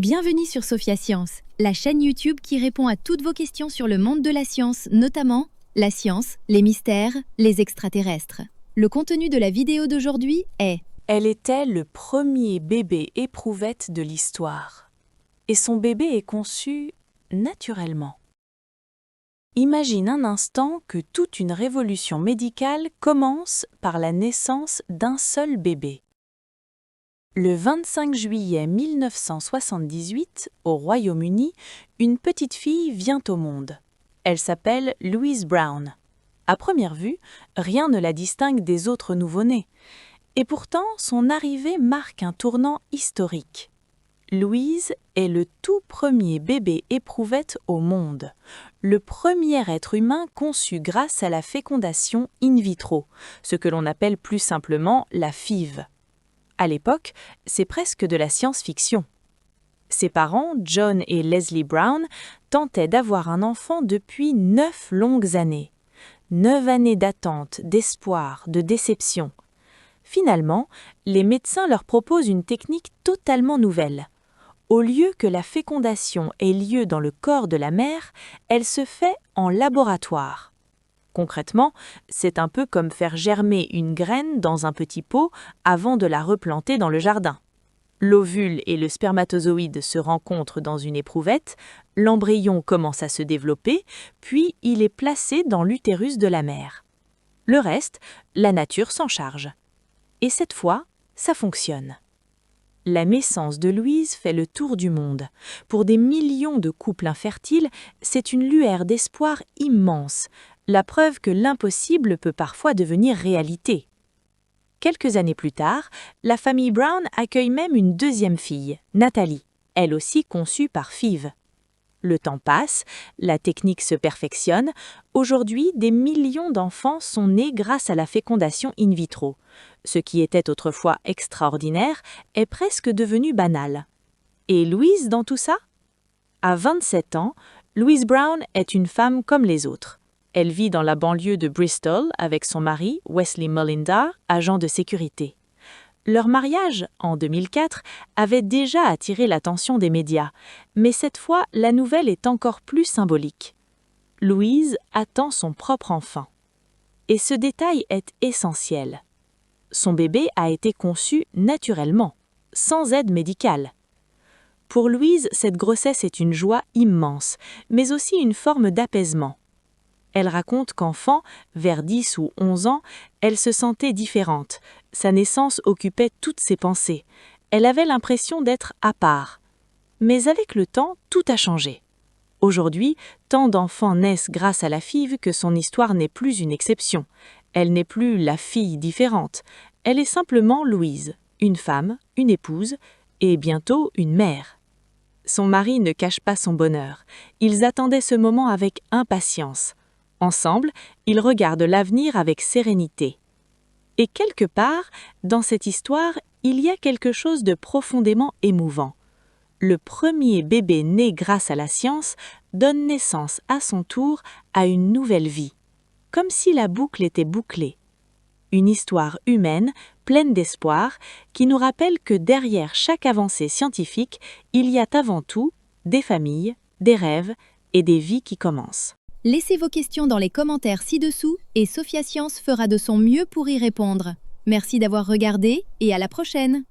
Bienvenue sur Sophia Science, la chaîne YouTube qui répond à toutes vos questions sur le monde de la science, notamment la science, les mystères, les extraterrestres. Le contenu de la vidéo d'aujourd'hui est: Elle était le premier bébé éprouvette de l'histoire. Et son bébé est conçu naturellement. Imagine un instant que toute une révolution médicale commence par la naissance d'un seul bébé. Le 25 juillet 1978, au Royaume-Uni, une petite fille vient au monde. Elle s'appelle Louise Brown. À première vue, rien ne la distingue des autres nouveau-nés. Et pourtant, son arrivée marque un tournant historique. Louise est le tout premier bébé éprouvette au monde, le premier être humain conçu grâce à la fécondation in vitro, ce que l'on appelle plus simplement la FIV. À l'époque, c'est presque de la science-fiction. Ses parents, John et Leslie Brown, tentaient d'avoir un enfant depuis 9 longues années. 9 années d'attente, d'espoir, de déception. Finalement, les médecins leur proposent une technique totalement nouvelle. Au lieu que la fécondation ait lieu dans le corps de la mère, elle se fait en laboratoire. Concrètement, c'est un peu comme faire germer une graine dans un petit pot avant de la replanter dans le jardin. L'ovule et le spermatozoïde se rencontrent dans une éprouvette, l'embryon commence à se développer, puis il est placé dans l'utérus de la mère. Le reste, la nature s'en charge. Et cette fois, ça fonctionne. La naissance de Louise fait le tour du monde. Pour des millions de couples infertiles, c'est une lueur d'espoir immense, la preuve que l'impossible peut parfois devenir réalité. Quelques années plus tard, la famille Brown accueille même une deuxième fille, Nathalie, elle aussi conçue par FIV. Le temps passe, la technique se perfectionne. Aujourd'hui, des millions d'enfants sont nés grâce à la fécondation in vitro. Ce qui était autrefois extraordinaire est presque devenu banal. Et Louise dans tout ça? À 27 ans, Louise Brown est une femme comme les autres. Elle vit dans la banlieue de Bristol avec son mari, Wesley Mullinder, agent de sécurité. Leur mariage, en 2004, avait déjà attiré l'attention des médias, mais cette fois, la nouvelle est encore plus symbolique. Louise attend son propre enfant. Et ce détail est essentiel. Son bébé a été conçu naturellement, sans aide médicale. Pour Louise, cette grossesse est une joie immense, mais aussi une forme d'apaisement. Elle raconte qu'enfant, vers 10 ou 11 ans, elle se sentait différente. Sa naissance occupait toutes ses pensées. Elle avait l'impression d'être à part. Mais avec le temps, tout a changé. Aujourd'hui, tant d'enfants naissent grâce à la FIV que son histoire n'est plus une exception. Elle n'est plus la fille différente. Elle est simplement Louise, une femme, une épouse et bientôt une mère. Son mari ne cache pas son bonheur. Ils attendaient ce moment avec impatience. Ensemble, ils regardent l'avenir avec sérénité. Et quelque part, dans cette histoire, il y a quelque chose de profondément émouvant. Le premier bébé né grâce à la science donne naissance à son tour à une nouvelle vie, comme si la boucle était bouclée. Une histoire humaine, pleine d'espoir, qui nous rappelle que derrière chaque avancée scientifique, il y a avant tout des familles, des rêves et des vies qui commencent. Laissez vos questions dans les commentaires ci-dessous et Sophia Science fera de son mieux pour y répondre. Merci d'avoir regardé et à la prochaine!